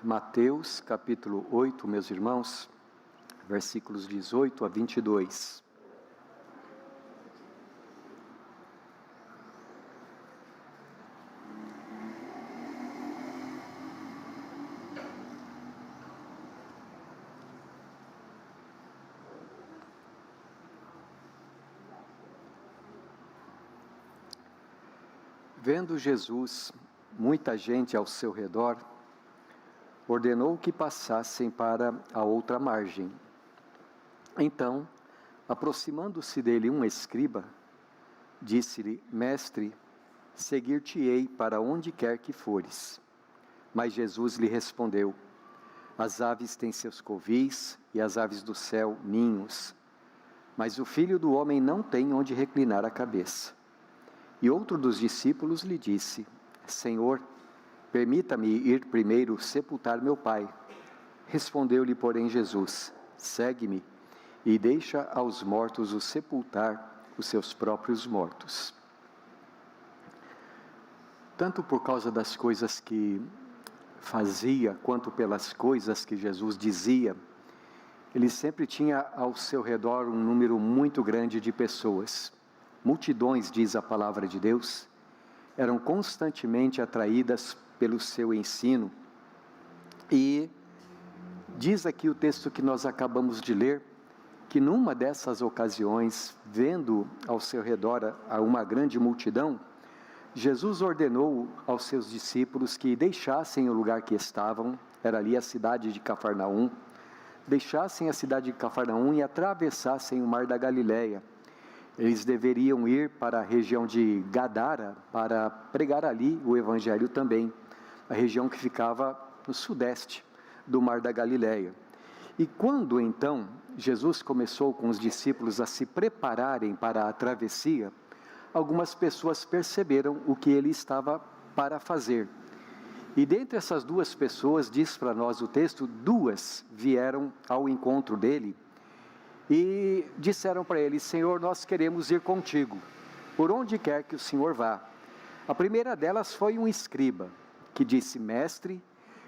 Mateus capítulo 8, meus irmãos, versículos 18 a 22. Vendo Jesus muita gente ao seu redor, ordenou que passassem para a outra margem. Então, aproximando-se dele um escriba, disse-lhe: Mestre, seguir-te-ei para onde quer que fores. Mas Jesus lhe respondeu: As aves têm seus covis e as aves do céu ninhos, mas o Filho do Homem não tem onde reclinar a cabeça. E outro dos discípulos lhe disse: Senhor, permita-me ir primeiro sepultar meu pai. Respondeu-lhe, porém, Jesus: Segue-me e deixa aos mortos o sepultar os seus próprios mortos. Tanto por causa das coisas que fazia, quanto pelas coisas que Jesus dizia, ele sempre tinha ao seu redor um número muito grande de pessoas. Multidões, diz a palavra de Deus, eram constantemente atraídas pelo seu ensino. E diz aqui o texto que nós acabamos de ler, que numa dessas ocasiões, vendo ao seu redor uma grande multidão, Jesus ordenou aos seus discípulos que deixassem o lugar que estavam, era ali a cidade de Cafarnaum, deixassem a cidade de Cafarnaum e atravessassem o mar da Galileia. Eles deveriam ir para a região de Gadara para pregar ali o evangelho também, a região que ficava no sudeste do mar da Galileia. E quando então Jesus começou com os discípulos a se prepararem para a travessia, algumas pessoas perceberam o que ele estava para fazer. E dentre essas duas pessoas, diz para nós o texto, duas vieram ao encontro dele e disseram para ele: Senhor, nós queremos ir contigo, por onde quer que o Senhor vá. A primeira delas foi um escriba, que disse: Mestre,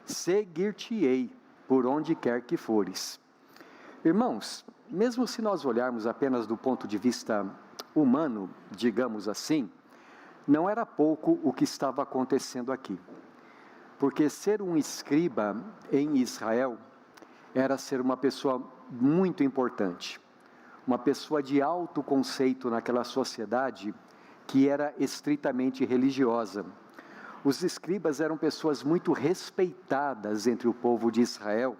seguir-te-ei, por onde quer que fores. Irmãos, mesmo se nós olharmos apenas do ponto de vista humano, digamos assim, não era pouco o que estava acontecendo aqui. Porque ser um escriba em Israel era ser uma pessoa muito importante, uma pessoa de alto conceito naquela sociedade que era estritamente religiosa. Os escribas eram pessoas muito respeitadas entre o povo de Israel,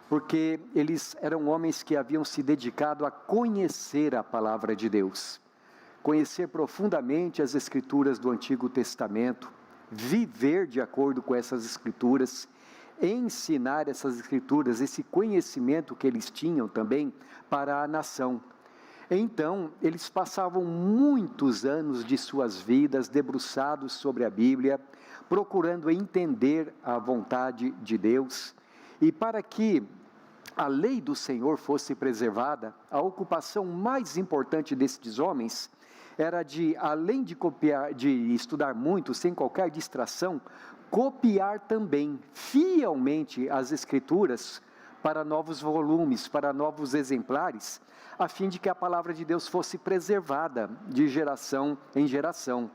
porque eles eram homens que haviam se dedicado a conhecer a palavra de Deus, conhecer profundamente as escrituras do Antigo Testamento, viver de acordo com essas escrituras, ensinar essas escrituras, esse conhecimento que eles tinham também para a nação. Então, eles passavam muitos anos de suas vidas debruçados sobre a Bíblia, procurando entender a vontade de Deus. E para que a lei do Senhor fosse preservada, a ocupação mais importante desses homens era de, além de copiar, de estudar muito, sem qualquer distração, copiar também fielmente as Escrituras para novos volumes, para novos exemplares, a fim de que a palavra de Deus fosse preservada de geração em geração.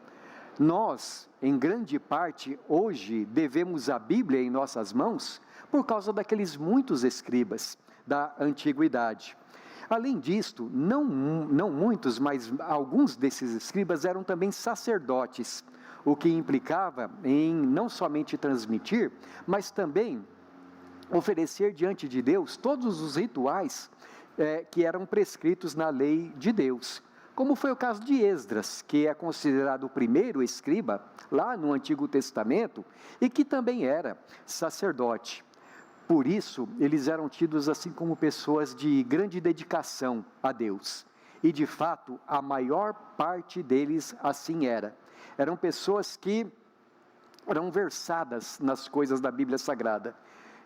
Nós, em grande parte, hoje, devemos a Bíblia em nossas mãos por causa daqueles muitos escribas da antiguidade. Além disto, não muitos, mas alguns desses escribas eram também sacerdotes, o que implicava em não somente transmitir, mas também oferecer diante de Deus todos os rituais que eram prescritos na lei de Deus. Como foi o caso de Esdras, que é considerado o primeiro escriba lá no Antigo Testamento e que também era sacerdote. Por isso, eles eram tidos assim como pessoas de grande dedicação a Deus. E de fato, a maior parte deles assim era. Eram pessoas que eram versadas nas coisas da Bíblia Sagrada.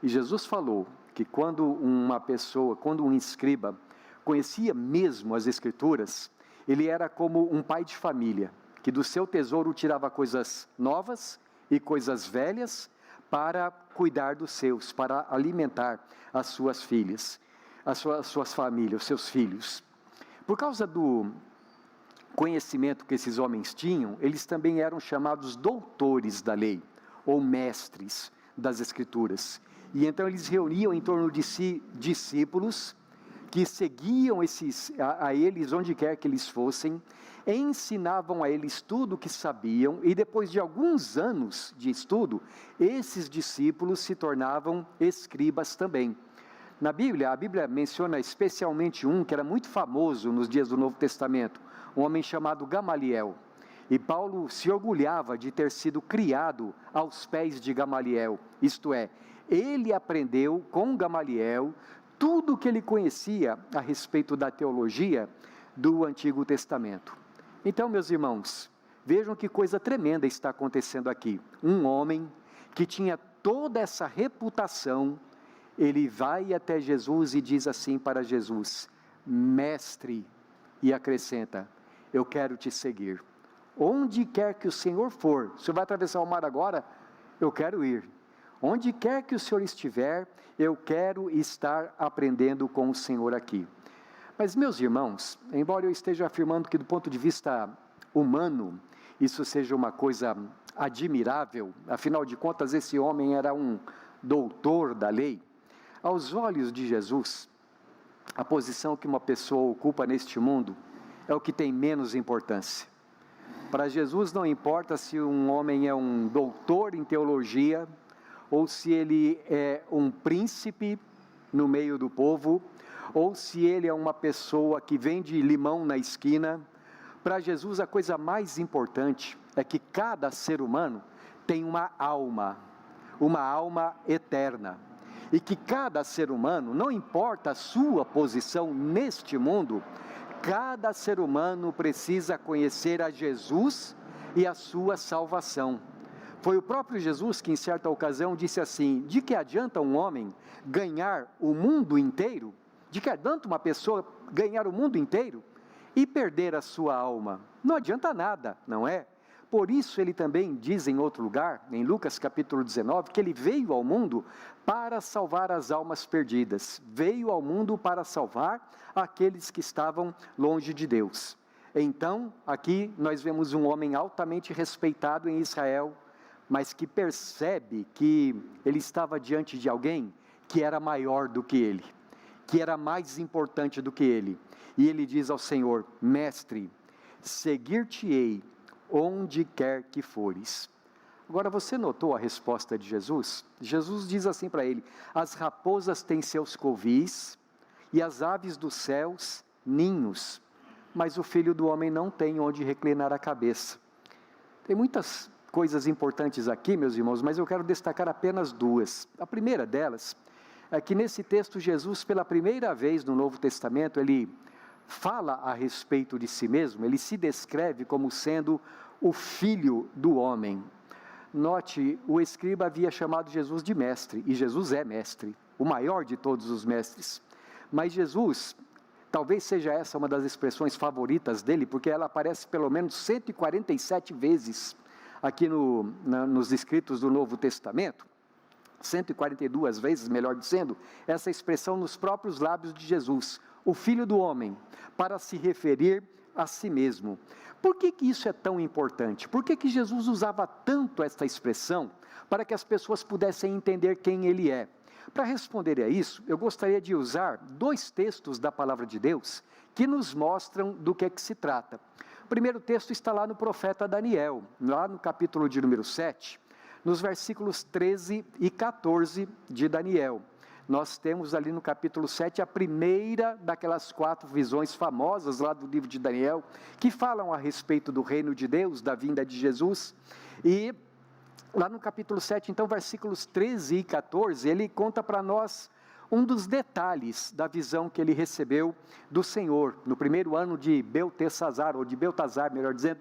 E Jesus falou que quando um escriba conhecia mesmo as Escrituras, ele era como um pai de família, que do seu tesouro tirava coisas novas e coisas velhas, para cuidar dos seus, para alimentar as suas filhas, as suas famílias, os seus filhos. Por causa do conhecimento que esses homens tinham, eles também eram chamados doutores da lei, ou mestres das Escrituras. E então eles reuniam em torno de si discípulos que seguiam a eles onde quer que eles fossem, ensinavam a eles tudo o que sabiam, e depois de alguns anos de estudo, esses discípulos se tornavam escribas também. Na Bíblia, a Bíblia menciona especialmente um que era muito famoso nos dias do Novo Testamento, um homem chamado Gamaliel. E Paulo se orgulhava de ter sido criado aos pés de Gamaliel, isto é, ele aprendeu com Gamaliel tudo o que ele conhecia a respeito da teologia do Antigo Testamento. Então, meus irmãos, vejam que coisa tremenda está acontecendo aqui. Um homem que tinha toda essa reputação, ele vai até Jesus e diz assim para Jesus: mestre, e acrescenta: eu quero te seguir. Onde quer que o Senhor for, o Senhor vai atravessar o mar agora? Eu quero ir. Onde quer que o Senhor estiver, eu quero estar aprendendo com o Senhor aqui. Mas, meus irmãos, embora eu esteja afirmando que do ponto de vista humano, isso seja uma coisa admirável, afinal de contas esse homem era um doutor da lei, aos olhos de Jesus, a posição que uma pessoa ocupa neste mundo é o que tem menos importância. Para Jesus não importa se um homem é um doutor em teologia, ou se ele é um príncipe no meio do povo, ou se ele é uma pessoa que vende limão na esquina. Para Jesus a coisa mais importante é que cada ser humano tem uma alma eterna, e que cada ser humano, não importa a sua posição neste mundo, cada ser humano precisa conhecer a Jesus e a sua salvação. Foi o próprio Jesus que em certa ocasião disse assim: de que adianta um homem ganhar o mundo inteiro? De que adianta uma pessoa ganhar o mundo inteiro e perder a sua alma? Não adianta nada, não é? Por isso ele também diz em outro lugar, em Lucas capítulo 19, que ele veio ao mundo para salvar as almas perdidas. Veio ao mundo para salvar aqueles que estavam longe de Deus. Então, aqui nós vemos um homem altamente respeitado em Israel, mas que percebe que ele estava diante de alguém que era maior do que ele, que era mais importante do que ele. E ele diz ao Senhor: mestre, seguir-te-ei onde quer que fores. Agora, você notou a resposta de Jesus? Jesus diz assim para ele: as raposas têm seus covis, e as aves dos céus ninhos, mas o Filho do Homem não tem onde reclinar a cabeça. Tem muitas coisas importantes aqui, meus irmãos, mas eu quero destacar apenas duas. A primeira delas é que nesse texto Jesus, pela primeira vez no Novo Testamento, ele fala a respeito de si mesmo, ele se descreve como sendo o Filho do Homem. Note, o escriba havia chamado Jesus de mestre, e Jesus é mestre, o maior de todos os mestres. Mas Jesus, talvez seja essa uma das expressões favoritas dele, porque ela aparece pelo menos 147 vezes aqui nos escritos do Novo Testamento, 142 vezes, melhor dizendo, essa expressão nos próprios lábios de Jesus, o Filho do Homem, para se referir a si mesmo. Por que isso é tão importante? Por que Jesus usava tanto esta expressão para que as pessoas pudessem entender quem ele é? Para responder a isso, eu gostaria de usar dois textos da Palavra de Deus que nos mostram do que é que se trata. O primeiro texto está lá no profeta Daniel, lá no capítulo de número 7, nos versículos 13 e 14 de Daniel. Nós temos ali no capítulo 7 a primeira daquelas 4 visões famosas lá do livro de Daniel, que falam a respeito do reino de Deus, da vinda de Jesus. E lá no capítulo 7, então, versículos 13 e 14, ele conta para nós um dos detalhes da visão que ele recebeu do Senhor, no primeiro ano de Beltesazar, ou de Beltazar, melhor dizendo,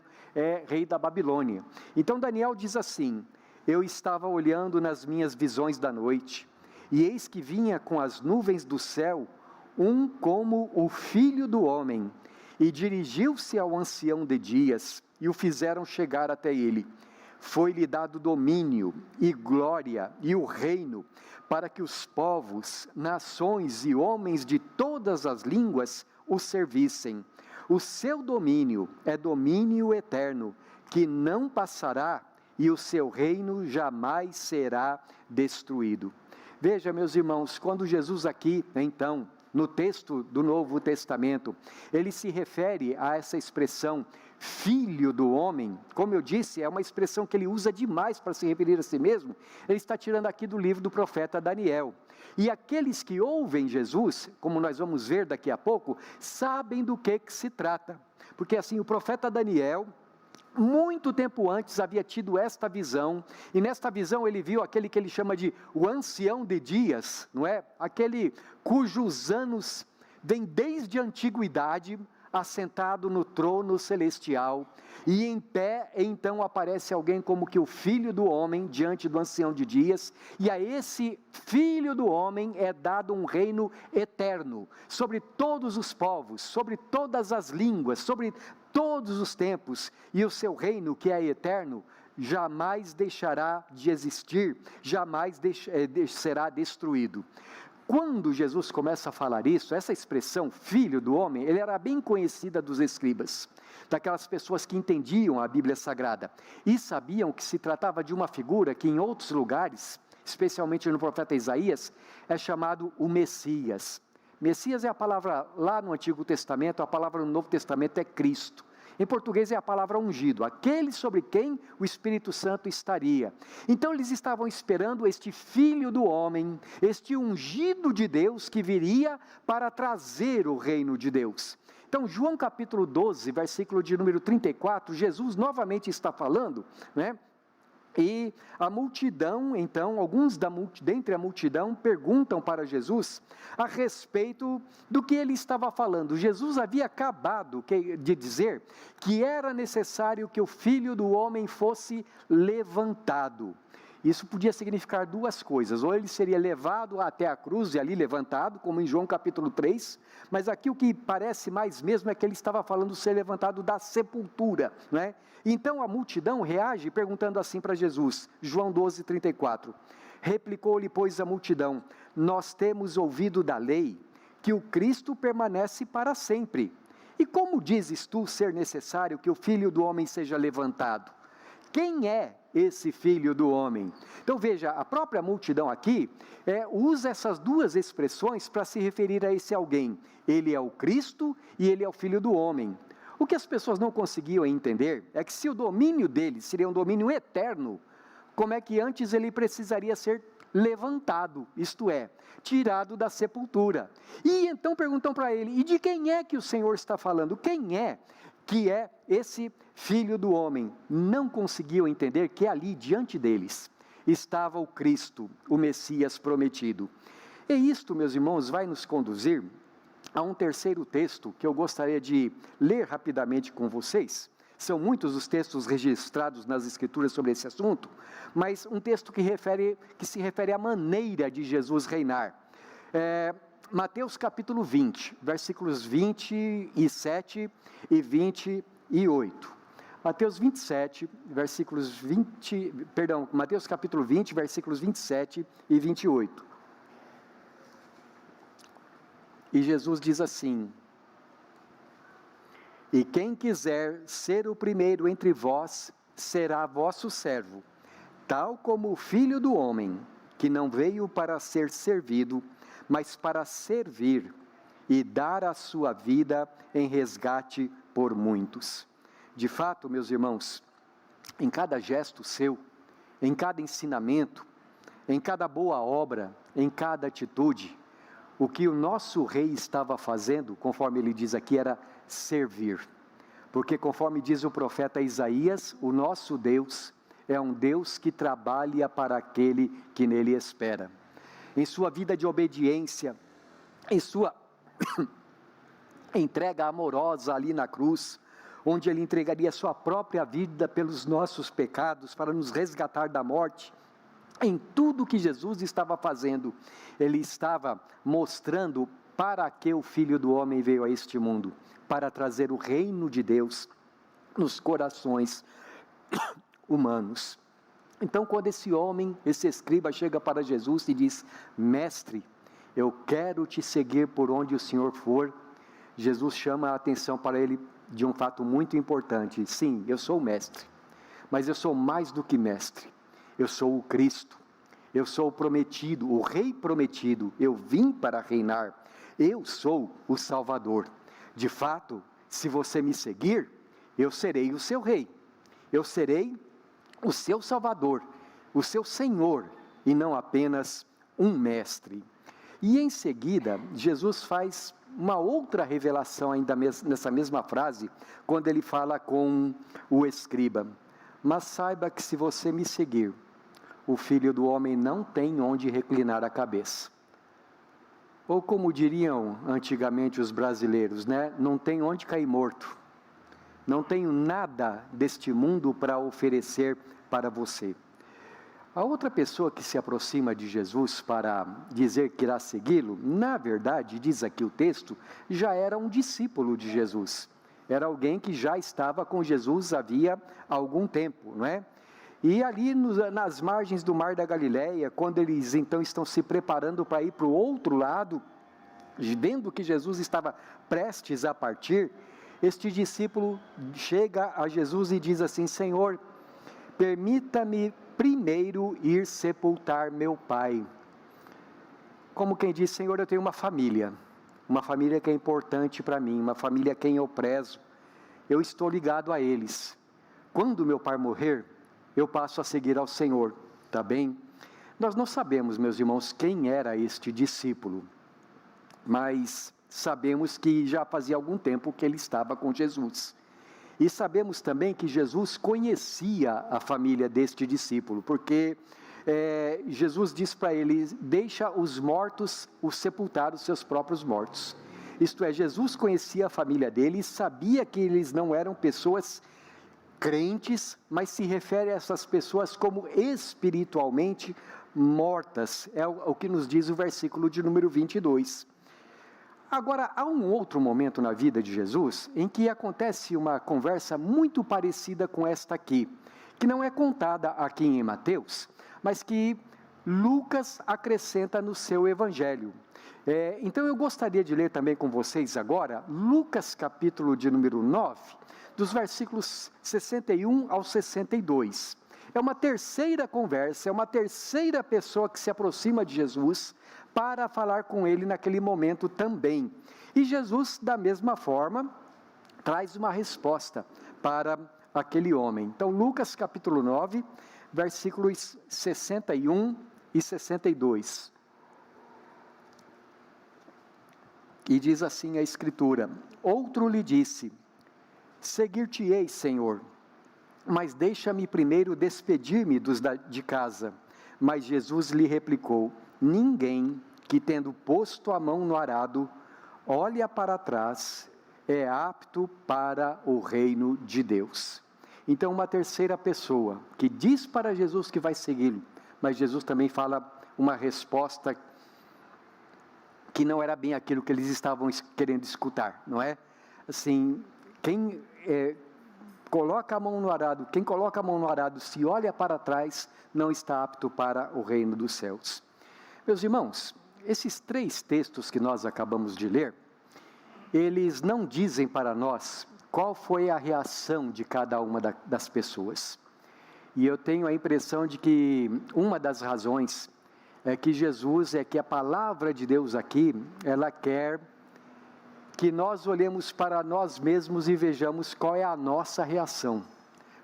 rei da Babilônia. Então Daniel diz assim: eu estava olhando nas minhas visões da noite, e eis que vinha com as nuvens do céu, um como o Filho do Homem, e dirigiu-se ao ancião de dias, e o fizeram chegar até ele. foi-lhe dado domínio e glória e o reino, para que os povos, nações e homens de todas as línguas o servissem. O seu domínio é domínio eterno, que não passará, e o seu reino jamais será destruído. Veja, meus irmãos, quando Jesus aqui, então, no texto do Novo Testamento, ele se refere a essa expressão, filho do homem, como eu disse, é uma expressão que ele usa demais para se referir a si mesmo. Ele está tirando aqui do livro do profeta Daniel. E aqueles que ouvem Jesus, como nós vamos ver daqui a pouco, sabem do que se trata. Porque assim, o profeta Daniel, muito tempo antes, havia tido esta visão, e nesta visão ele viu aquele que ele chama de o ancião de dias, não é? Aquele cujos anos vêm desde a antiguidade, assentado no trono celestial, e em pé, então aparece alguém como que o filho do homem, diante do ancião de dias, e a esse filho do homem é dado um reino eterno, sobre todos os povos, sobre todas as línguas, sobre todos os tempos, e o seu reino, que é eterno, jamais deixará de existir, jamais será destruído. Quando Jesus começa a falar isso, essa expressão, filho do homem, ele era bem conhecida dos escribas, daquelas pessoas que entendiam a Bíblia Sagrada, e sabiam que se tratava de uma figura que em outros lugares, especialmente no profeta Isaías, é chamado o Messias. Messias é a palavra lá no Antigo Testamento, a palavra no Novo Testamento é Cristo. Em português é a palavra ungido, aquele sobre quem o Espírito Santo estaria. Então eles estavam esperando este filho do homem, este ungido de Deus que viria para trazer o reino de Deus. Então João capítulo 12, versículo de número 34, Jesus novamente está falando, né? E a multidão, então, alguns dentre a multidão perguntam para Jesus a respeito do que ele estava falando. Jesus havia acabado de dizer que era necessário que o Filho do Homem fosse levantado. Isso podia significar duas coisas, ou ele seria levado até a cruz e ali levantado, como em João capítulo 3, mas aqui o que parece mais mesmo é que ele estava falando ser levantado da sepultura, não é? Então a multidão reage perguntando assim para Jesus, João 12, 34, replicou-lhe pois a multidão, nós temos ouvido da lei, que o Cristo permanece para sempre, e como dizes tu ser necessário que o Filho do Homem seja levantado? Quem é esse filho do homem? Então veja, a própria multidão aqui usa essas duas expressões para se referir a esse alguém. Ele é o Cristo e ele é o filho do homem. O que as pessoas não conseguiam entender é que se o domínio dele seria um domínio eterno, como é que antes ele precisaria ser levantado, isto é, tirado da sepultura? E então perguntam para ele, e de quem é que o Senhor está falando? Quem é que é esse filho do homem? Não conseguiam entender que ali diante deles estava o Cristo, o Messias prometido. E isto, meus irmãos, vai nos conduzir a um terceiro texto que eu gostaria de ler rapidamente com vocês. São muitos os textos registrados nas Escrituras sobre esse assunto, mas um texto que se refere à maneira de Jesus reinar. Mateus capítulo 20, versículos 27 e 28. Mateus 27, Mateus capítulo 20, versículos 27 e 28. E Jesus diz assim: e quem quiser ser o primeiro entre vós, será vosso servo, tal como o Filho do Homem, que não veio para ser servido, mas para servir e dar a sua vida em resgate por muitos. De fato, meus irmãos, em cada gesto seu, em cada ensinamento, em cada boa obra, em cada atitude, o que o nosso rei estava fazendo, conforme ele diz aqui, era servir. Porque conforme diz o profeta Isaías, o nosso Deus é um Deus que trabalha para aquele que nele espera. Em sua vida de obediência, em sua entrega amorosa ali na cruz, onde ele entregaria sua própria vida pelos nossos pecados, para nos resgatar da morte, em tudo que Jesus estava fazendo, ele estava mostrando para que o Filho do Homem veio a este mundo, para trazer o reino de Deus nos corações humanos. Então, quando esse homem, esse escriba, chega para Jesus e diz: mestre, eu quero te seguir por onde o Senhor for, Jesus chama a atenção para ele de um fato muito importante. Sim, eu sou o mestre, mas eu sou mais do que mestre. Eu sou o Cristo, eu sou o prometido, o rei prometido. Eu vim para reinar, eu sou o Salvador. De fato, se você me seguir, eu serei o seu rei, eu serei o seu Salvador, o seu Senhor, e não apenas um mestre. E em seguida, Jesus faz uma outra revelação ainda nessa mesma frase, quando ele fala com o escriba: mas saiba que se você me seguir, o Filho do Homem não tem onde reclinar a cabeça. Ou como diriam antigamente os brasileiros, né? Não tem onde cair morto. Não tenho nada deste mundo para oferecer para você. A outra pessoa que se aproxima de Jesus para dizer que irá segui-lo, na verdade, diz aqui o texto, já era um discípulo de Jesus. Era alguém que já estava com Jesus havia algum tempo, não é? E ali nas margens do Mar da Galileia, quando eles então estão se preparando para ir para o outro lado, vendo que Jesus estava prestes a partir, este discípulo chega a Jesus e diz assim: Senhor, permita-me primeiro ir sepultar meu pai. Como quem diz: Senhor, eu tenho uma família que é importante para mim, uma família a quem eu prezo, eu estou ligado a eles. Quando meu pai morrer, eu passo a seguir ao Senhor, tá bem? Nós não sabemos, meus irmãos, quem era este discípulo, mas sabemos que já fazia algum tempo que ele estava com Jesus. E sabemos também que Jesus conhecia a família deste discípulo, porque Jesus diz para ele: deixa os mortos sepultar os seus próprios mortos. Isto é, Jesus conhecia a família dele e sabia que eles não eram pessoas crentes, mas se refere a essas pessoas como espiritualmente mortas. É o que nos diz o versículo de número 22. Agora, há um outro momento na vida de Jesus em que acontece uma conversa muito parecida com esta aqui, que não é contada aqui em Mateus, mas que Lucas acrescenta no seu evangelho. Então eu gostaria de ler também com vocês agora, Lucas capítulo de número 9, dos versículos 61 ao 62. É uma terceira conversa, é uma terceira pessoa que se aproxima de Jesus para falar com ele naquele momento também. E Jesus, da mesma forma, traz uma resposta para aquele homem. Então, Lucas capítulo 9, versículos 61 e 62. E diz assim a Escritura: outro lhe disse: seguir-te-ei, Senhor, mas deixa-me primeiro despedir-me dos de casa. Mas Jesus lhe replicou: ninguém que, tendo posto a mão no arado, olha para trás, é apto para o reino de Deus. Então, uma terceira pessoa que diz para Jesus que vai segui-lo, mas Jesus também fala uma resposta que não era bem aquilo que eles estavam querendo escutar, não é? Assim, quem coloca a mão no arado, quem coloca a mão no arado, se olha para trás, não está apto para o reino dos céus. Meus irmãos, esses três textos que nós acabamos de ler, eles não dizem para nós qual foi a reação de cada uma das pessoas. E eu tenho a impressão de que uma das razões é que Jesus, que a palavra de Deus aqui, ela quer que nós olhemos para nós mesmos e vejamos qual é a nossa reação.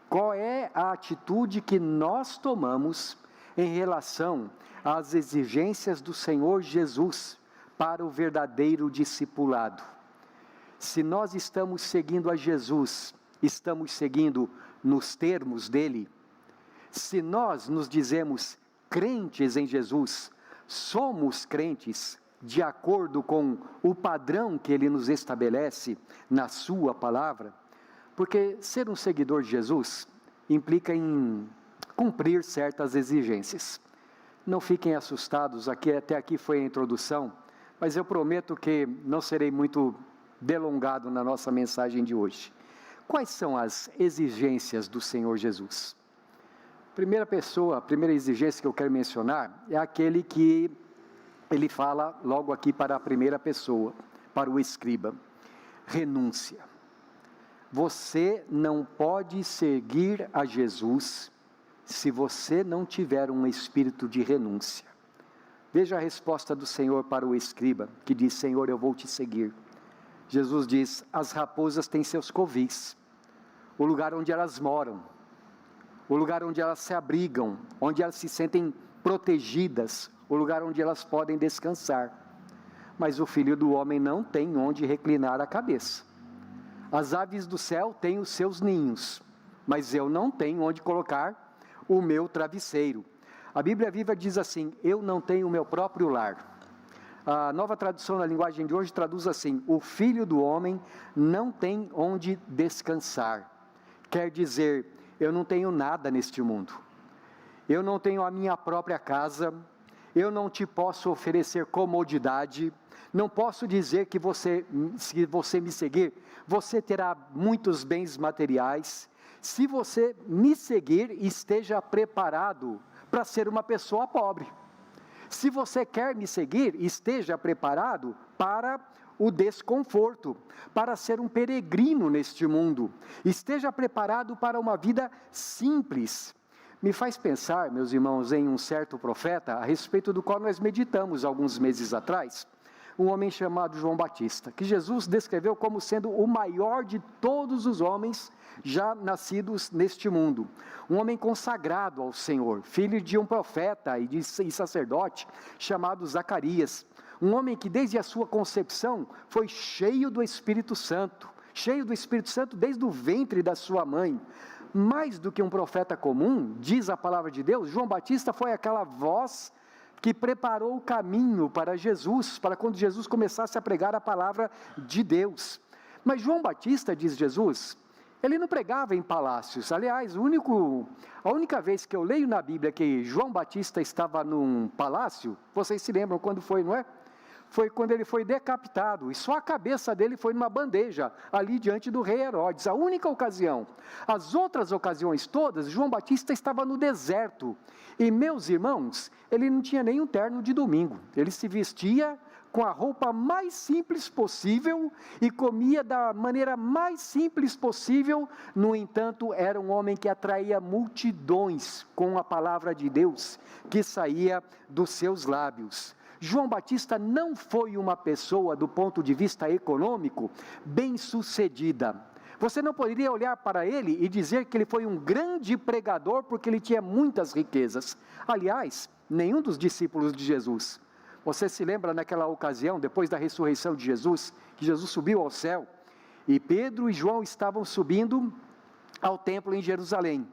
Qual é a atitude que nós tomamos em relação às exigências do Senhor Jesus para o verdadeiro discipulado. Se nós estamos seguindo a Jesus, estamos seguindo nos termos dele. Se nós nos dizemos crentes em Jesus, somos crentes de acordo com o padrão que ele nos estabelece na sua palavra. Porque ser um seguidor de Jesus implica em cumprir certas exigências. Não fiquem assustados, até aqui foi a introdução, mas eu prometo que não serei muito delongado na nossa mensagem de hoje. Quais são as exigências do Senhor Jesus? Primeira pessoa, a primeira exigência que eu quero mencionar é aquele que ele fala logo aqui para a primeira pessoa, para o escriba: renúncia. Você não pode seguir a Jesus se você não tiver um espírito de renúncia. Veja a resposta do Senhor para o escriba, que diz: Senhor, eu vou te seguir. Jesus diz: as raposas têm seus covis, o lugar onde elas moram, o lugar onde elas se abrigam, onde elas se sentem protegidas, o lugar onde elas podem descansar. Mas o Filho do Homem não tem onde reclinar a cabeça. As aves do céu têm os seus ninhos, mas eu não tenho onde colocar o meu travesseiro. A Bíblia Viva diz assim: eu não tenho o meu próprio lar. A Nova Tradução na linguagem de hoje traduz assim: o Filho do Homem não tem onde descansar. Quer dizer, eu não tenho nada neste mundo, eu não tenho a minha própria casa, eu não te posso oferecer comodidade, não posso dizer que se você me seguir, você terá muitos bens materiais. Se você me seguir, esteja preparado para ser uma pessoa pobre. Se você quer me seguir, esteja preparado para o desconforto, para ser um peregrino neste mundo. Esteja preparado para uma vida simples. Me faz pensar, meus irmãos, em um certo profeta, a respeito do qual nós meditamos alguns meses atrás, um homem chamado João Batista, que Jesus descreveu como sendo o maior de todos os homens já nascidos neste mundo. Um homem consagrado ao Senhor, filho de um profeta e sacerdote chamado Zacarias. Um homem que desde a sua concepção foi cheio do Espírito Santo desde o ventre da sua mãe. Mais do que um profeta comum, diz a palavra de Deus, João Batista foi aquela voz que preparou o caminho para Jesus, para quando Jesus começasse a pregar a palavra de Deus. Mas João Batista, diz Jesus, ele não pregava em palácios. Aliás, a única vez que eu leio na Bíblia que João Batista estava num palácio, vocês se lembram quando foi, não é? Foi quando ele foi decapitado, e só a cabeça dele foi numa bandeja, ali diante do rei Herodes, a única ocasião. As outras ocasiões todas, João Batista estava no deserto, e meus irmãos, ele não tinha nem um terno de domingo, ele se vestia com a roupa mais simples possível, e comia da maneira mais simples possível. No entanto, era um homem que atraía multidões com a palavra de Deus, que saía dos seus lábios. João Batista não foi uma pessoa, do ponto de vista econômico, bem-sucedida. Você não poderia olhar para ele e dizer que ele foi um grande pregador, porque ele tinha muitas riquezas. Aliás, nenhum dos discípulos de Jesus. Você se lembra naquela ocasião, depois da ressurreição de Jesus, que Jesus subiu ao céu, e Pedro e João estavam subindo ao templo em Jerusalém.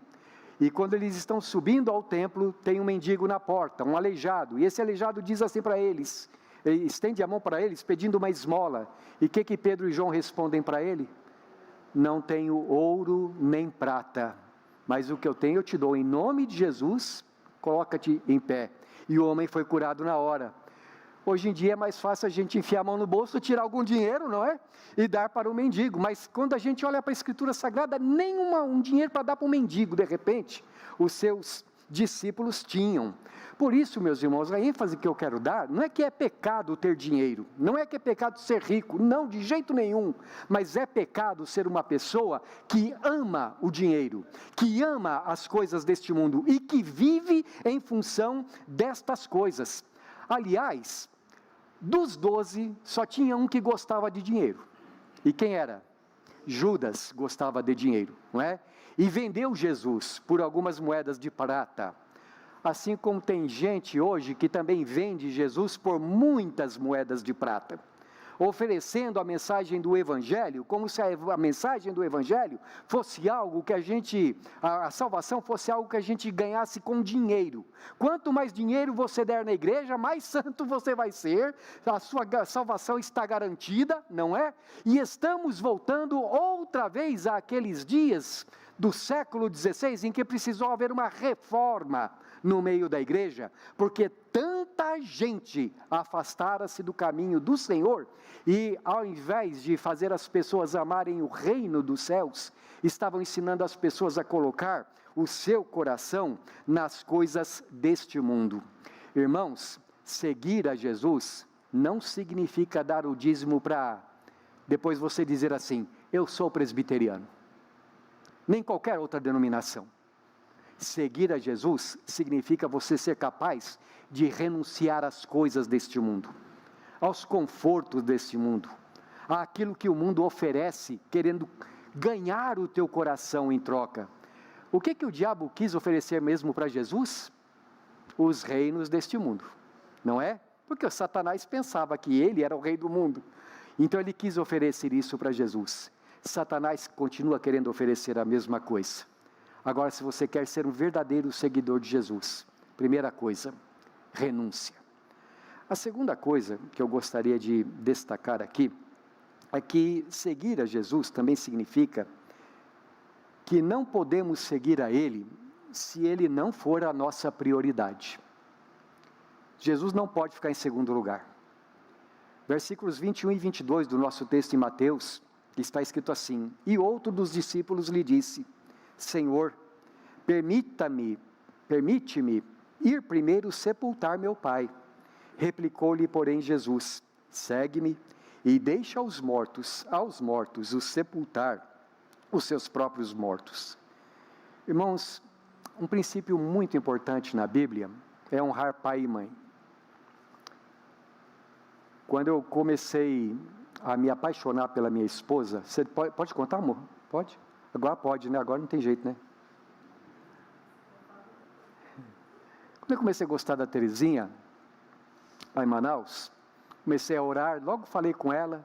E quando eles estão subindo ao templo, tem um mendigo na porta, um aleijado, e esse aleijado diz assim para eles, ele estende a mão para eles, pedindo uma esmola. E o que Pedro e João respondem para ele? Não tenho ouro nem prata, mas o que eu tenho eu te dou, em nome de Jesus, coloca-te em pé. E o homem foi curado na hora. Hoje em dia é mais fácil a gente enfiar a mão no bolso, tirar algum dinheiro, não é? E dar para o mendigo. Mas quando a gente olha para a Escritura Sagrada, nem um dinheiro para dar para o mendigo, de repente, os seus discípulos tinham. Por isso, meus irmãos, a ênfase que eu quero dar, não é que é pecado ter dinheiro, não é que é pecado ser rico, não, de jeito nenhum, mas é pecado ser uma pessoa que ama o dinheiro, que ama as coisas deste mundo e que vive em função destas coisas. Aliás, dos 12, só tinha um que gostava de dinheiro. E quem era? Judas gostava de dinheiro, não é? E vendeu Jesus por algumas moedas de prata. Assim como tem gente hoje que também vende Jesus por muitas moedas de prata, oferecendo a mensagem do Evangelho, como se a mensagem do Evangelho fosse algo que a salvação fosse algo que a gente ganhasse com dinheiro. Quanto mais dinheiro você der na igreja, mais santo você vai ser, a sua salvação está garantida, não é? E estamos voltando outra vez àqueles dias do século XVI, em que precisou haver uma reforma no meio da igreja, porque tanta gente afastara-se do caminho do Senhor, e ao invés de fazer as pessoas amarem o reino dos céus, estavam ensinando as pessoas a colocar o seu coração nas coisas deste mundo. Irmãos, seguir a Jesus não significa dar o dízimo para depois você dizer assim, eu sou presbiteriano. Nem qualquer outra denominação. Seguir a Jesus significa você ser capaz de renunciar às coisas deste mundo, aos confortos deste mundo, àquilo que o mundo oferece, querendo ganhar o teu coração em troca. O que o diabo quis oferecer mesmo para Jesus? Os reinos deste mundo, não é? Porque o Satanás pensava que ele era o rei do mundo, então ele quis oferecer isso para Jesus. Satanás continua querendo oferecer a mesma coisa. Agora, se você quer ser um verdadeiro seguidor de Jesus, primeira coisa, renúncia. A segunda coisa que eu gostaria de destacar aqui, é que seguir a Jesus também significa que não podemos seguir a Ele, se Ele não for a nossa prioridade. Jesus não pode ficar em segundo lugar. Versículos 21 e 22 do nosso texto em Mateus, está escrito assim, e outro dos discípulos lhe disse, Senhor, permite-me ir primeiro sepultar meu pai. Replicou-lhe, porém, Jesus, segue-me e deixa aos mortos os sepultar os seus próprios mortos. Irmãos, um princípio muito importante na Bíblia é honrar pai e mãe. Quando eu comecei a me apaixonar pela minha esposa, você pode contar, amor? Pode? Agora pode, né? Agora não tem jeito, né? Quando eu comecei a gostar da Terezinha, lá em Manaus, comecei a orar, logo falei com ela.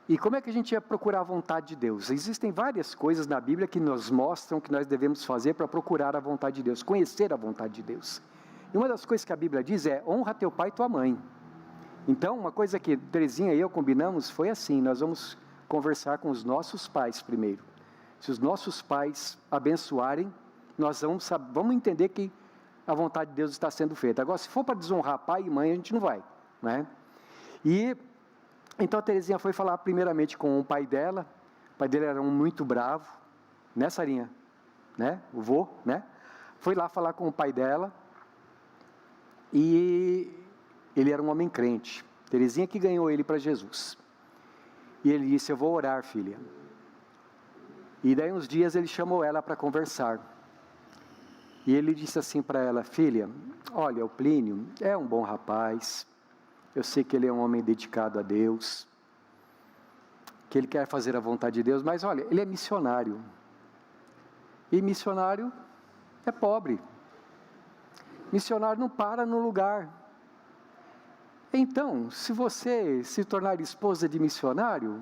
E como é que a gente ia procurar a vontade de Deus? Existem várias coisas na Bíblia que nos mostram que nós devemos fazer para procurar a vontade de Deus, conhecer a vontade de Deus. E uma das coisas que a Bíblia diz é, honra teu pai e tua mãe. Então, uma coisa que Terezinha e eu combinamos foi assim, nós vamos conversar com os nossos pais primeiro. Se os nossos pais abençoarem, nós vamos entender que a vontade de Deus está sendo feita. Agora, se for para desonrar pai e mãe, a gente não vai, né? E então a Terezinha foi falar primeiramente com o pai dela. O pai dele era um muito bravo, né, Sarinha? Né? O vô, né? Foi lá falar com o pai dela. E ele era um homem crente. Terezinha que ganhou ele para Jesus. E ele disse, eu vou orar, filha. E daí uns dias ele chamou ela para conversar. E ele disse assim para ela, filha, olha, o Plínio é um bom rapaz. Eu sei que ele é um homem dedicado a Deus, que ele quer fazer a vontade de Deus, mas olha, ele é missionário. E missionário é pobre. Missionário não para no lugar. Então, se você se tornar esposa de missionário,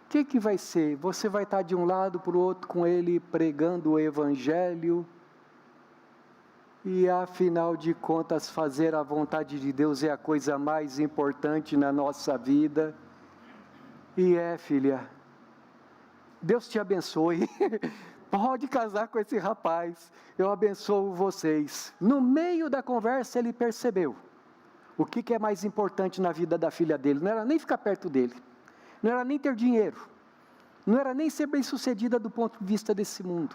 o que vai ser? Você vai estar de um lado para o outro com ele, pregando o Evangelho, e afinal de contas, fazer a vontade de Deus é a coisa mais importante na nossa vida. E filha, Deus te abençoe, pode casar com esse rapaz, eu abençoo vocês. No meio da conversa ele percebeu, o que é mais importante na vida da filha dele, não era nem ficar perto dele, não era nem ter dinheiro, não era nem ser bem sucedida do ponto de vista desse mundo,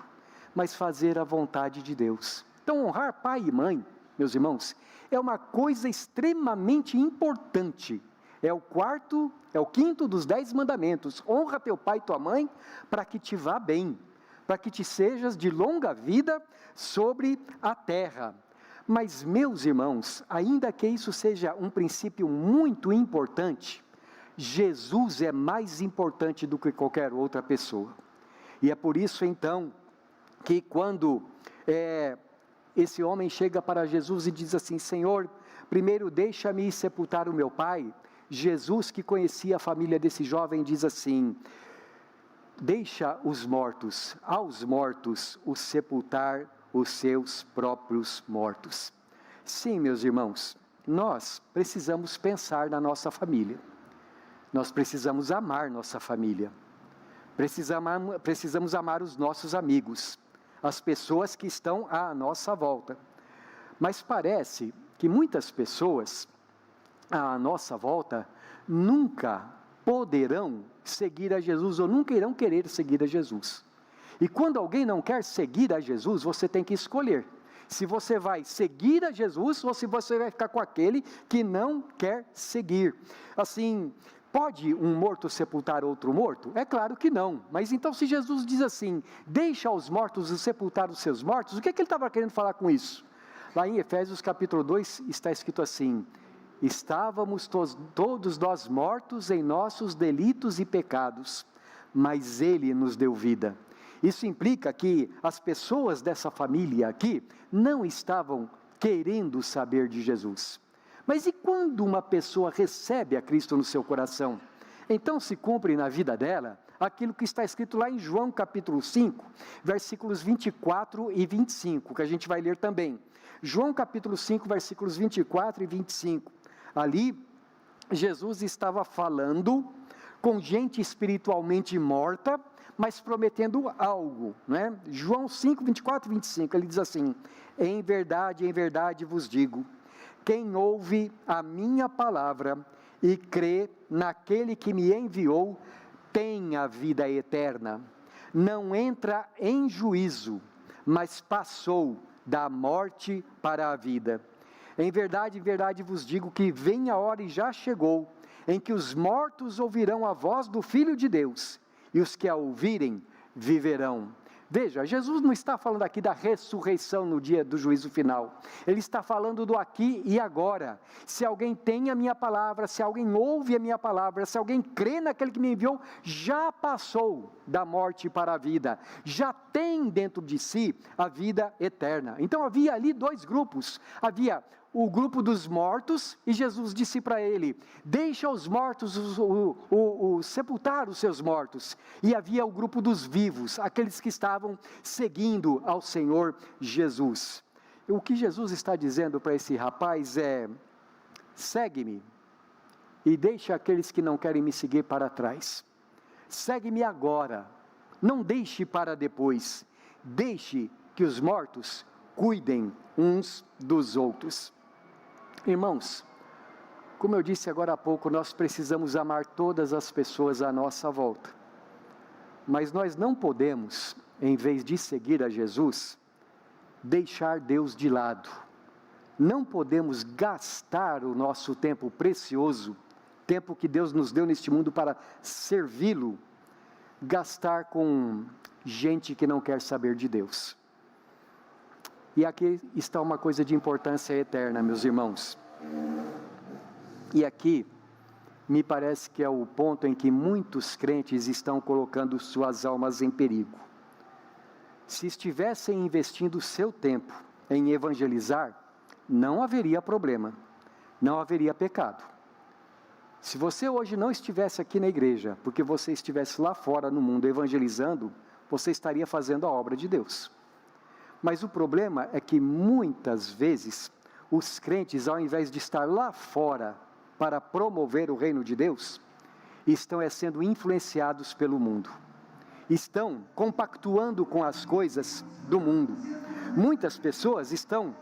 mas fazer a vontade de Deus. Então, honrar pai e mãe, meus irmãos, é uma coisa extremamente importante. É o quinto dos 10 mandamentos. Honra teu pai e tua mãe para que te vá bem, para que te sejas de longa vida sobre a terra. Mas, meus irmãos, ainda que isso seja um princípio muito importante, Jesus é mais importante do que qualquer outra pessoa. E é por isso, então, que quando esse homem chega para Jesus e diz assim, Senhor, primeiro deixa-me sepultar o meu pai. Jesus, que conhecia a família desse jovem, diz assim, deixa aos mortos, os sepultar os seus próprios mortos. Sim, meus irmãos, nós precisamos pensar na nossa família. Nós precisamos amar nossa família. Precisamos amar os nossos amigos, as pessoas que estão à nossa volta. Mas parece que muitas pessoas à nossa volta nunca poderão seguir a Jesus, ou nunca irão querer seguir a Jesus. E quando alguém não quer seguir a Jesus, você tem que escolher. Se você vai seguir a Jesus ou se você vai ficar com aquele que não quer seguir. Assim, pode um morto sepultar outro morto? É claro que não. Mas então se Jesus diz assim, deixa os mortos sepultar os seus mortos, o que ele estava querendo falar com isso? Lá em Efésios capítulo 2 está escrito assim, estávamos todos nós mortos em nossos delitos e pecados, mas Ele nos deu vida. Isso implica que as pessoas dessa família aqui não estavam querendo saber de Jesus. Mas e quando uma pessoa recebe a Cristo no seu coração? Então se cumpre na vida dela aquilo que está escrito lá em João capítulo 5, versículos 24 e 25, que a gente vai ler também. João capítulo 5, versículos 24 e 25. Ali, Jesus estava falando com gente espiritualmente morta, mas prometendo algo, né? João 5, 24 e 25, ele diz assim, em verdade vos digo, quem ouve a minha palavra e crê naquele que me enviou, tem a vida eterna, não entra em juízo, mas passou da morte para a vida. Em verdade vos digo que vem a hora e já chegou, em que os mortos ouvirão a voz do Filho de Deus, e os que a ouvirem, viverão. Veja, Jesus não está falando aqui da ressurreição no dia do juízo final, ele está falando do aqui e agora. Se alguém tem a minha palavra, se alguém ouve a minha palavra, se alguém crê naquele que me enviou, já passou da morte para a vida, já tem dentro de si a vida eterna. Então havia ali dois grupos, havia o grupo dos mortos, e Jesus disse para ele, deixa os mortos sepultar os seus mortos, e havia o grupo dos vivos, aqueles que estavam seguindo ao Senhor Jesus. O que Jesus está dizendo para esse rapaz é, segue-me, e deixa aqueles que não querem me seguir para trás, segue-me agora, não deixe para depois, deixe que os mortos cuidem uns dos outros. Irmãos, como eu disse agora há pouco, nós precisamos amar todas as pessoas à nossa volta, mas nós não podemos, em vez de seguir a Jesus, deixar Deus de lado. Não podemos gastar o nosso tempo precioso, tempo que Deus nos deu neste mundo para servi-lo, gastar com gente que não quer saber de Deus. E aqui está uma coisa de importância eterna, meus irmãos. E aqui, me parece que é o ponto em que muitos crentes estão colocando suas almas em perigo. Se estivessem investindo seu tempo em evangelizar, não haveria problema, não haveria pecado. Se você hoje não estivesse aqui na igreja, porque você estivesse lá fora no mundo evangelizando, você estaria fazendo a obra de Deus. Mas o problema é que muitas vezes os crentes, ao invés de estar lá fora para promover o reino de Deus, estão sendo influenciados pelo mundo, estão compactuando com as coisas do mundo. Muitas pessoas estão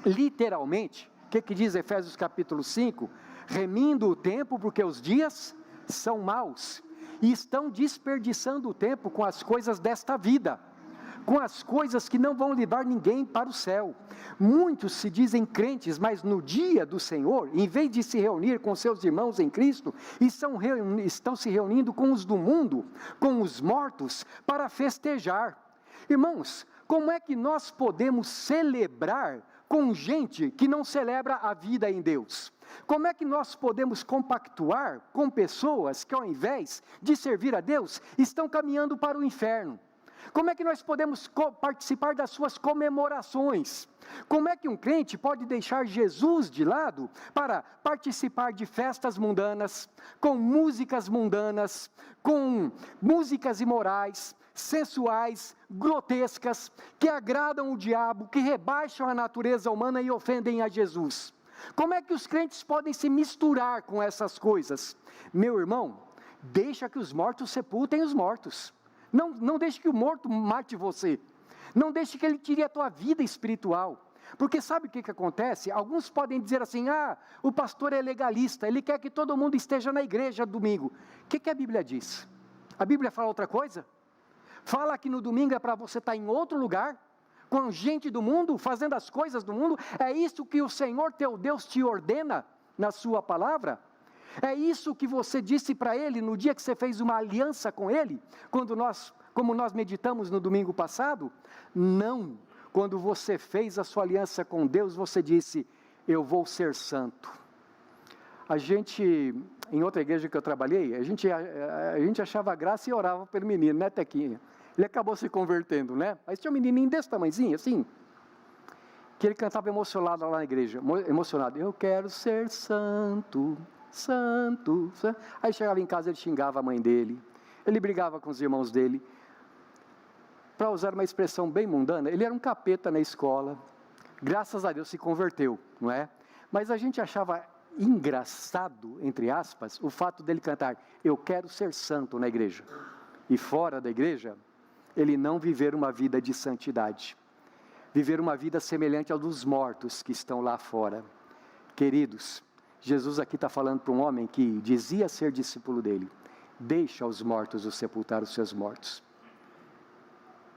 literalmente, o que diz Efésios capítulo 5? Remindo o tempo porque os dias são maus, e estão desperdiçando o tempo com as coisas desta vida, com as coisas que não vão levar ninguém para o céu. Muitos se dizem crentes, mas no dia do Senhor, em vez de se reunir com seus irmãos em Cristo, estão se reunindo com os do mundo, com os mortos, para festejar. Irmãos, como é que nós podemos celebrar com gente que não celebra a vida em Deus? Como é que nós podemos compactuar com pessoas que, ao invés de servir a Deus, estão caminhando para o inferno? Como é que nós podemos participar das suas comemorações? Como é que um crente pode deixar Jesus de lado para participar de festas mundanas, com músicas mundanas, com músicas imorais, sensuais, grotescas, que agradam o diabo, que rebaixam a natureza humana e ofendem a Jesus? Como é que os crentes podem se misturar com essas coisas? Meu irmão, deixa que os mortos sepultem os mortos. Não deixe que o morto mate você. Não deixe que ele tire a tua vida espiritual. Porque sabe o que acontece? Alguns podem dizer assim, o pastor é legalista, ele quer que todo mundo esteja na igreja domingo. O que a Bíblia diz? A Bíblia fala outra coisa? Fala que no domingo é para você estar em outro lugar, com gente do mundo, fazendo as coisas do mundo. É isso que o Senhor teu Deus te ordena na sua palavra? É isso que você disse para Ele no dia que você fez uma aliança com Ele, como nós meditamos no domingo passado? Não. Quando você fez a sua aliança com Deus, você disse: eu vou ser santo. A gente, em outra igreja que eu trabalhei, a gente achava graça e orava pelo menino, né, Tequinha? Ele acabou se convertendo, né? Aí tinha um menininho desse tamanhozinho, assim, que ele cantava emocionado lá na igreja, emocionado: eu quero ser santo, santo, santo. Aí chegava em casa, ele xingava a mãe dele, ele brigava com os irmãos dele. Para usar uma expressão bem mundana, ele era um capeta na escola. Graças a Deus se converteu, não é? Mas a gente achava engraçado, entre aspas, o fato dele cantar: eu quero ser santo, na igreja. E fora da igreja, ele não viver uma vida de santidade. Viver uma vida semelhante ao dos mortos que estão lá fora. Queridos, Jesus aqui está falando para um homem que dizia ser discípulo dele: deixa os mortos sepultar os seus mortos.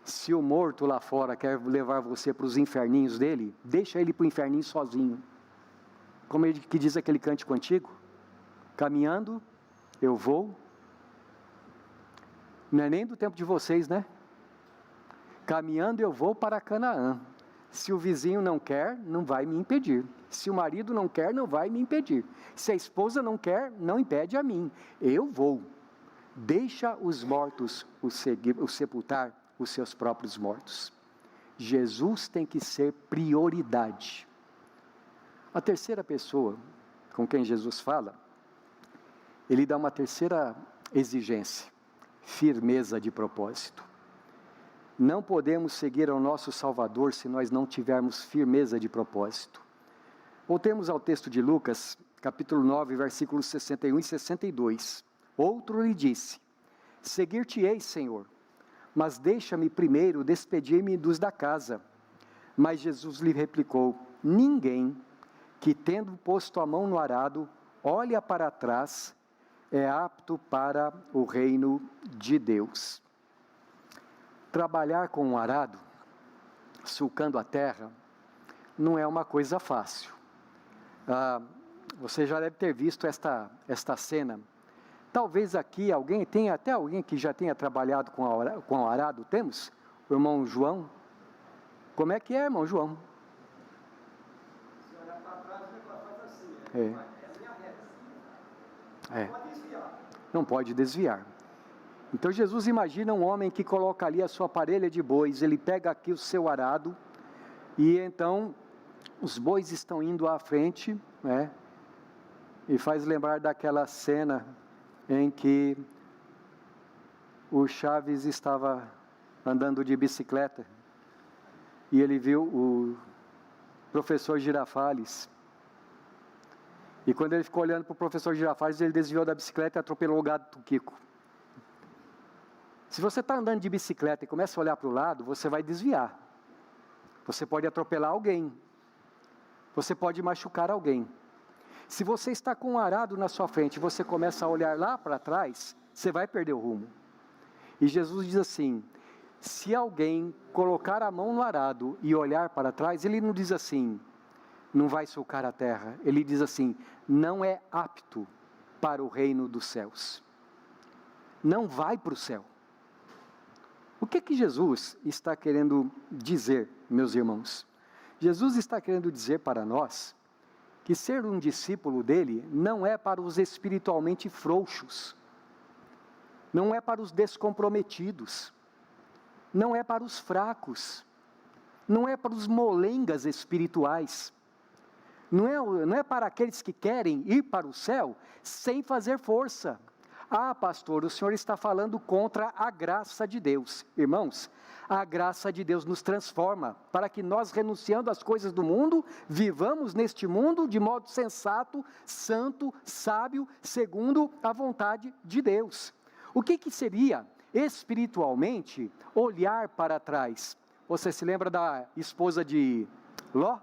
Se o morto lá fora quer levar você para os inferninhos dele, deixa ele para o inferninho sozinho. Como ele que diz aquele cântico antigo: caminhando eu vou. Não é nem do tempo de vocês, né? Caminhando eu vou para Canaã. Se o vizinho não quer, não vai me impedir. Se o marido não quer, não vai me impedir. Se a esposa não quer, não impede a mim. Eu vou. Deixa os mortos o sepultar os seus próprios mortos. Jesus tem que ser prioridade. A terceira pessoa com quem Jesus fala, ele dá uma terceira exigência: firmeza de propósito. Não podemos seguir ao nosso Salvador se nós não tivermos firmeza de propósito. Voltemos ao texto de Lucas, capítulo 9, versículos 61 e 62. Outro lhe disse: seguir-te-ei, Senhor, mas deixa-me primeiro despedir-me dos da casa. Mas Jesus lhe replicou: ninguém que, tendo posto a mão no arado, olha para trás, é apto para o reino de Deus. Trabalhar com um arado, sulcando a terra, não é uma coisa fácil. Você já deve ter visto esta cena. Talvez aqui tenha até alguém que já tenha trabalhado com o arado. Temos? O irmão João. Como é que é, irmão João? Se olhar para trás, faz assim. Não pode desviar. Então Jesus imagina um homem que coloca ali a sua parelha de bois. Ele pega aqui o seu arado, e então os bois estão indo à frente, né? E faz lembrar daquela cena em que o Chaves estava andando de bicicleta e ele viu o professor Girafales. E quando ele ficou olhando para o professor Girafales, ele desviou da bicicleta e atropelou o gado do Kiko. Se você está andando de bicicleta e começa a olhar para o lado, você vai desviar. Você pode atropelar alguém. Você pode machucar alguém. Se você está com um arado na sua frente e você começa a olhar lá para trás, você vai perder o rumo. E Jesus diz assim: se alguém colocar a mão no arado e olhar para trás, ele não diz assim: não vai sulcar a terra. Ele diz assim: não é apto para o reino dos céus. Não vai para o céu. O que Jesus está querendo dizer, meus irmãos? Jesus está querendo dizer para nós que ser um discípulo dele não é para os espiritualmente frouxos, não é para os descomprometidos, não é para os fracos, não é para os molengas espirituais, não é para aqueles que querem ir para o céu sem fazer força. Ah, pastor, o senhor está falando contra a graça de Deus. Irmãos, a graça de Deus nos transforma, para que nós, renunciando às coisas do mundo, vivamos neste mundo de modo sensato, santo, sábio, segundo a vontade de Deus. O que seria, espiritualmente, olhar para trás? Você se lembra da esposa de Ló?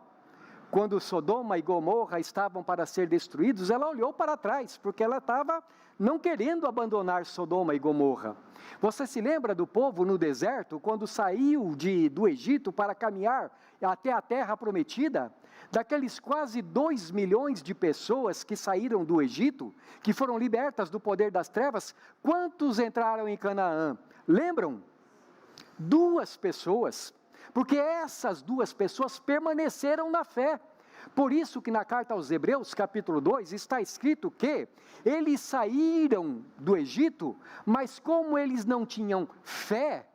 quando Sodoma e Gomorra estavam para ser destruídos, ela olhou para trás, porque ela estava não querendo abandonar Sodoma e Gomorra. Você se lembra do povo no deserto, quando saiu do Egito para caminhar até a terra prometida? Daqueles quase 2 milhões de pessoas que saíram do Egito, que foram libertas do poder das trevas, quantos entraram em Canaã? Lembram? 2 pessoas, porque essas 2 pessoas permaneceram na fé. Por isso que na carta aos Hebreus, capítulo 2, está escrito que eles saíram do Egito, mas como eles não tinham fé,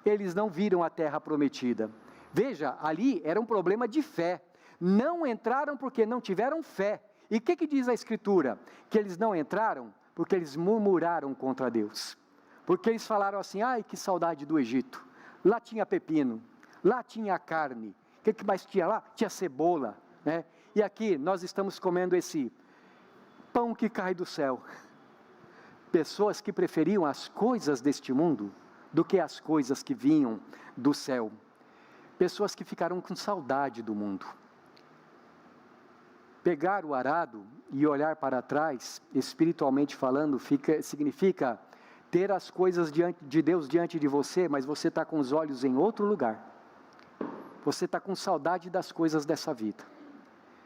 eles não viram a terra prometida. Veja, ali era um problema de fé. Não entraram porque não tiveram fé. E o que diz a Escritura? Que eles não entraram porque eles murmuraram contra Deus. Porque eles falaram assim, ai que saudade do Egito. Lá tinha pepino, lá tinha carne. O que mais tinha lá? Tinha cebola. Né? E aqui nós estamos comendo esse pão que cai do céu. Pessoas que preferiam as coisas deste mundo do que as coisas que vinham do céu. Pessoas que ficaram com saudade do mundo. Pegar o arado e olhar para trás, espiritualmente falando, significa ter as coisas de Deus diante de você, mas você está com os olhos em outro lugar. Você está com saudade das coisas dessa vida.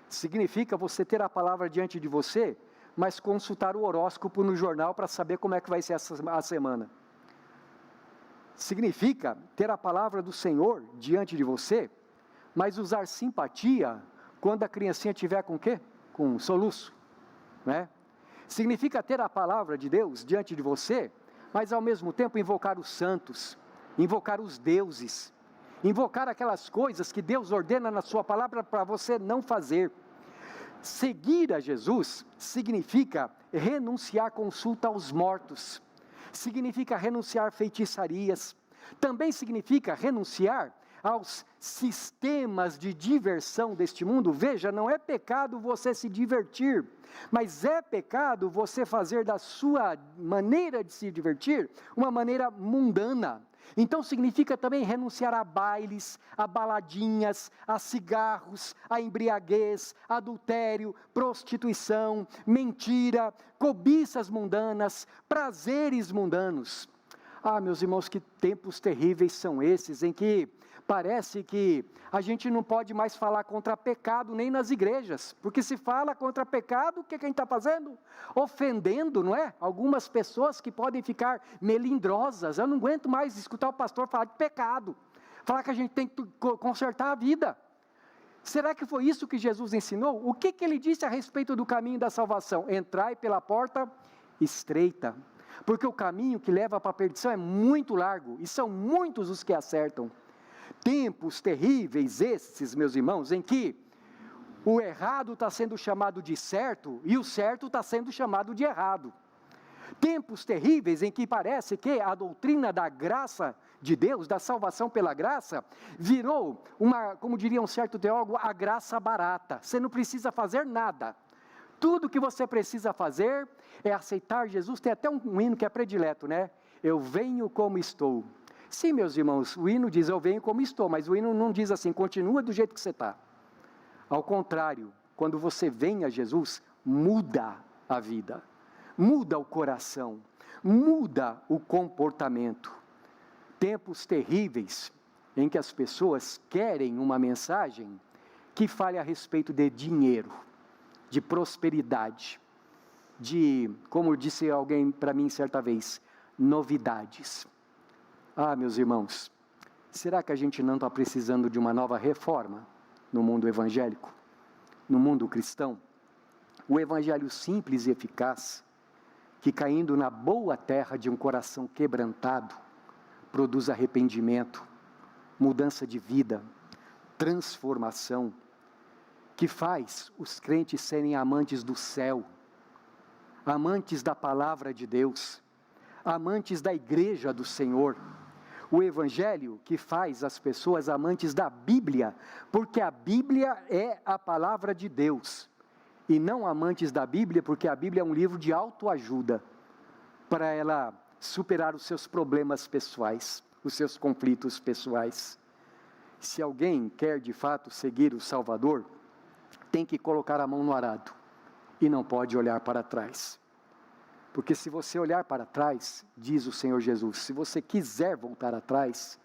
Significa você ter a palavra diante de você, mas consultar o horóscopo no jornal para saber como é que vai ser a semana. Significa ter a palavra do Senhor diante de você, mas usar simpatia quando a criancinha tiver com o quê? Com soluço, né? Significa ter a palavra de Deus diante de você, mas ao mesmo tempo invocar os santos, invocar os deuses, invocar aquelas coisas que Deus ordena na sua palavra para você não fazer. Seguir a Jesus significa renunciar à consulta aos mortos, significa renunciar feitiçarias, também significa renunciar aos sistemas de diversão deste mundo. Veja, não é pecado você se divertir, mas é pecado você fazer da sua maneira de se divertir uma maneira mundana. Então significa também renunciar a bailes, a baladinhas, a cigarros, a embriaguez, adultério, prostituição, mentira, cobiças mundanas, prazeres mundanos. Ah, meus irmãos, que tempos terríveis são esses, em que parece que a gente não pode mais falar contra pecado nem nas igrejas, porque se fala contra pecado, o que quem está fazendo? Ofendendo, não é? Algumas pessoas que podem ficar melindrosas. Eu não aguento mais escutar o pastor falar de pecado, falar que a gente tem que consertar a vida. Será que foi isso que Jesus ensinou? O que ele disse a respeito do caminho da salvação? Entrai pela porta estreita, porque o caminho que leva para a perdição é muito largo, e são muitos os que acertam. Tempos terríveis esses, meus irmãos, em que o errado está sendo chamado de certo, e o certo está sendo chamado de errado. Tempos terríveis em que parece que a doutrina da graça de Deus, da salvação pela graça, virou como diria um certo teólogo, a graça barata. Você não precisa fazer nada. Tudo que você precisa fazer é aceitar Jesus. Tem até um hino que é predileto, né? Eu venho como estou. Sim, meus irmãos, o hino diz eu venho como estou, mas o hino não diz assim, continua do jeito que você está. Ao contrário, quando você vem a Jesus, muda a vida, muda o coração, muda o comportamento. Tempos terríveis em que as pessoas querem uma mensagem que fale a respeito de dinheiro, de prosperidade, de, como disse alguém para mim certa vez, novidades. Ah, meus irmãos, será que a gente não está precisando de uma nova reforma no mundo evangélico, no mundo cristão? O evangelho simples e eficaz, que caindo na boa terra de um coração quebrantado, produz arrependimento, mudança de vida, transformação, que faz os crentes serem amantes do céu, amantes da palavra de Deus, amantes da igreja do Senhor. O evangelho que faz as pessoas amantes da Bíblia, porque a Bíblia é a palavra de Deus, e não amantes da Bíblia, porque a Bíblia é um livro de autoajuda, para ela superar os seus problemas pessoais, os seus conflitos pessoais. Se alguém quer de fato seguir o Salvador, tem que colocar a mão no arado e não pode olhar para trás. Porque se você olhar para trás, diz o Senhor Jesus, se você quiser voltar atrás,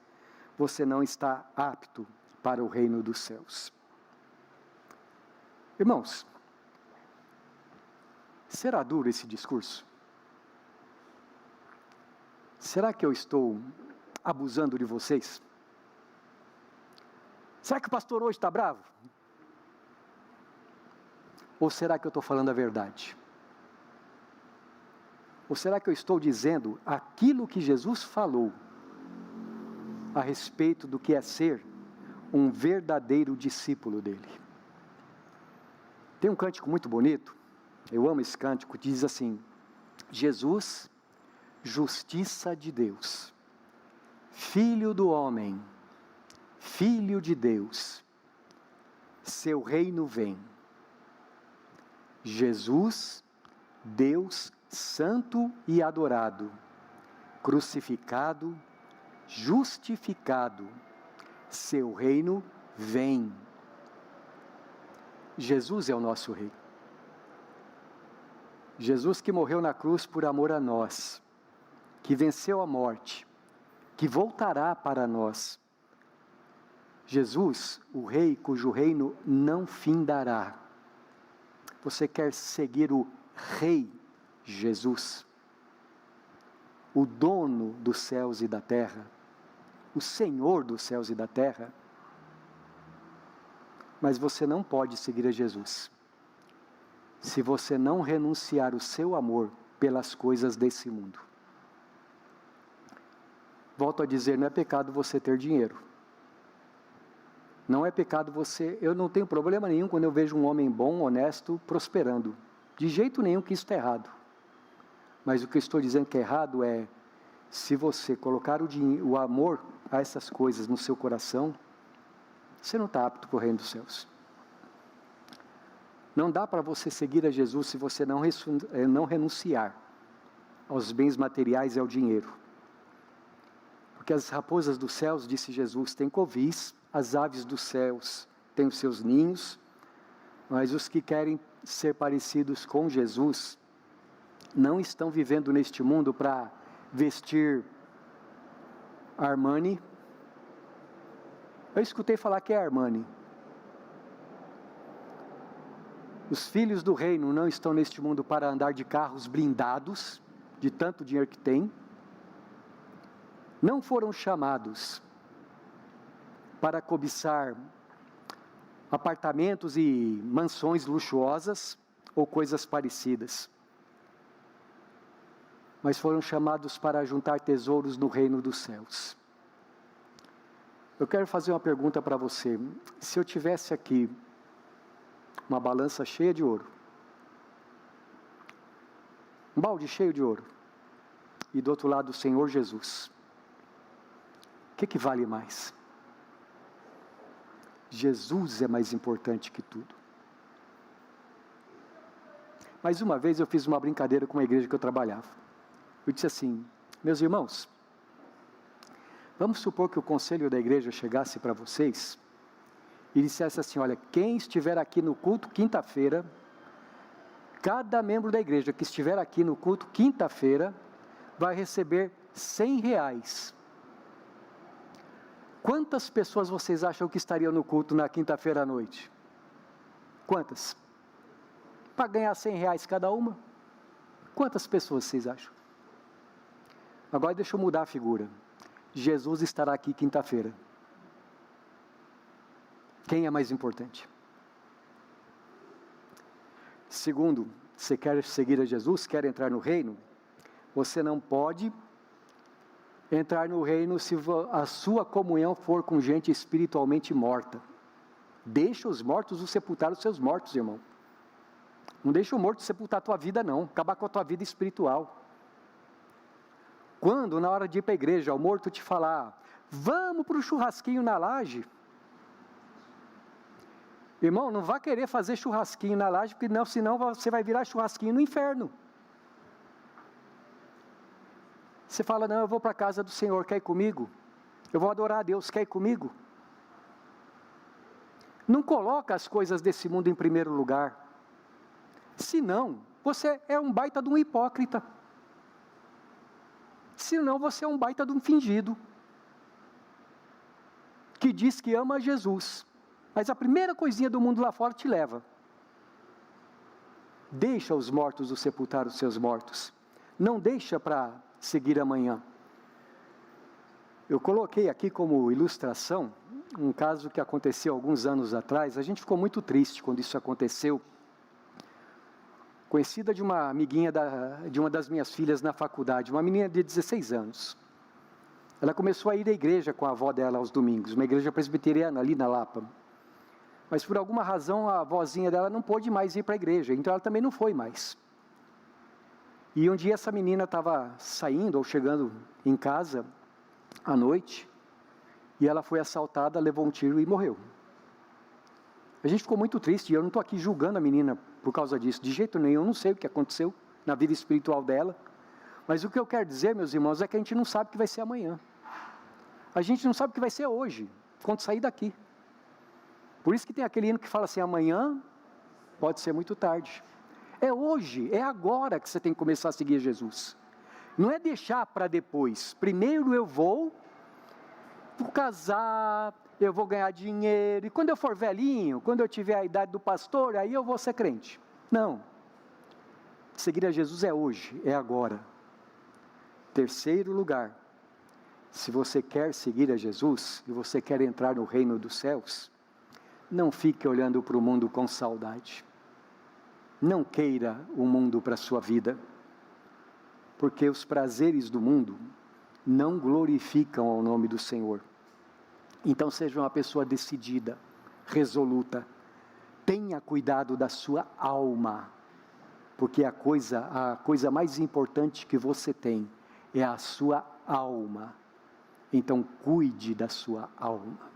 você não está apto para o reino dos céus. Irmãos, será duro esse discurso? Será que eu estou abusando de vocês? Será que o pastor hoje está bravo? Ou será que eu estou falando a verdade? Ou será que eu estou dizendo aquilo que Jesus falou a respeito do que é ser um verdadeiro discípulo dele? Tem um cântico muito bonito, eu amo esse cântico, que diz assim: Jesus, justiça de Deus, Filho do homem, Filho de Deus, seu reino vem. Jesus, Deus santo e adorado, crucificado, justificado, seu reino vem. Jesus é o nosso rei. Jesus que morreu na cruz por amor a nós, que venceu a morte, que voltará para nós. Jesus, o rei cujo reino não findará. Você quer seguir o rei Jesus, o dono dos céus e da terra, o Senhor dos céus e da terra? Mas você não pode seguir a Jesus se você não renunciar o seu amor pelas coisas desse mundo. Volto a dizer, não é pecado você ter dinheiro. Não é pecado você... Eu não tenho problema nenhum quando eu vejo um homem bom, honesto, prosperando. De jeito nenhum que isso está errado. Mas o que eu estou dizendo que é errado é, se você colocar o amor a essas coisas no seu coração, você não está apto para o reino dos céus. Não dá para você seguir a Jesus se você não renunciar aos bens materiais e ao dinheiro. Porque as raposas dos céus, disse Jesus, têm covis, as aves dos céus têm os seus ninhos, mas os que querem ser parecidos com Jesus não estão vivendo neste mundo para vestir Armani. Eu escutei falar que é Armani. Os filhos do reino não estão neste mundo para andar de carros blindados, de tanto dinheiro que tem. Não foram chamados para cobiçar apartamentos e mansões luxuosas ou coisas parecidas. Mas foram chamados para juntar tesouros no reino dos céus. Eu quero fazer uma pergunta para você. Se eu tivesse aqui uma balança cheia de ouro, um balde cheio de ouro, e do outro lado o Senhor Jesus, o que vale mais? Jesus é mais importante que tudo. Mais uma vez eu fiz uma brincadeira com a igreja que eu trabalhava. Eu disse assim: meus irmãos, vamos supor que o conselho da igreja chegasse para vocês e dissesse assim: olha, quem estiver aqui no culto quinta-feira, cada membro da igreja que estiver aqui no culto quinta-feira, vai receber R$100. Quantas pessoas vocês acham que estariam no culto na quinta-feira à noite? Quantas? Para ganhar R$100 cada uma? Quantas pessoas vocês acham? Agora deixa eu mudar a figura. Jesus estará aqui quinta-feira. Quem é mais importante? Segundo, você quer seguir a Jesus, quer entrar no reino? Você não pode entrar no reino se a sua comunhão for com gente espiritualmente morta. Deixa os mortos sepultar os seus mortos, irmão. Não deixa o morto sepultar a tua vida, não. Acabar com a tua vida espiritual. Quando, na hora de ir para a igreja, o morto te falar: vamos para o churrasquinho na laje. Irmão, não vá querer fazer churrasquinho na laje, porque não, senão você vai virar churrasquinho no inferno. Você fala: não, eu vou para a casa do Senhor, quer ir comigo? Eu vou adorar a Deus, quer ir comigo? Não coloca as coisas desse mundo em primeiro lugar. Senão, você é um baita de um hipócrita. Senão, você é um baita de um fingido. Que diz que ama Jesus. Mas a primeira coisinha do mundo lá fora te leva. Deixa os mortos sepultar os seus mortos. Não deixa para seguir amanhã. Eu coloquei aqui como ilustração um caso que aconteceu alguns anos atrás. A gente ficou muito triste quando isso aconteceu. Conhecida de uma amiguinha de uma das minhas filhas na faculdade, uma menina de 16 anos. Ela começou a ir à igreja com a avó dela aos domingos, uma igreja presbiteriana ali na Lapa. Mas por alguma razão a avózinha dela não pôde mais ir para a igreja, então ela também não foi mais. E um dia essa menina estava saindo ou chegando em casa à noite, e ela foi assaltada, levou um tiro e morreu. A gente ficou muito triste, e eu não estou aqui julgando a menina por causa disso, de jeito nenhum, eu não sei o que aconteceu na vida espiritual dela, mas o que eu quero dizer, meus irmãos, é que a gente não sabe o que vai ser amanhã. A gente não sabe o que vai ser hoje, quando sair daqui. Por isso que tem aquele hino que fala assim, amanhã pode ser muito tarde. É hoje, é agora que você tem que começar a seguir Jesus. Não é deixar para depois. Primeiro eu vou casar, eu vou ganhar dinheiro, e quando eu for velhinho, quando eu tiver a idade do pastor, aí eu vou ser crente. Não. Seguir a Jesus é hoje, é agora. Terceiro lugar, se você quer seguir a Jesus, e você quer entrar no reino dos céus, não fique olhando para o mundo com saudade. Não queira o mundo para a sua vida, porque os prazeres do mundo não glorificam ao nome do Senhor. Então seja uma pessoa decidida, resoluta, tenha cuidado da sua alma, porque a coisa mais importante que você tem é a sua alma. Então cuide da sua alma.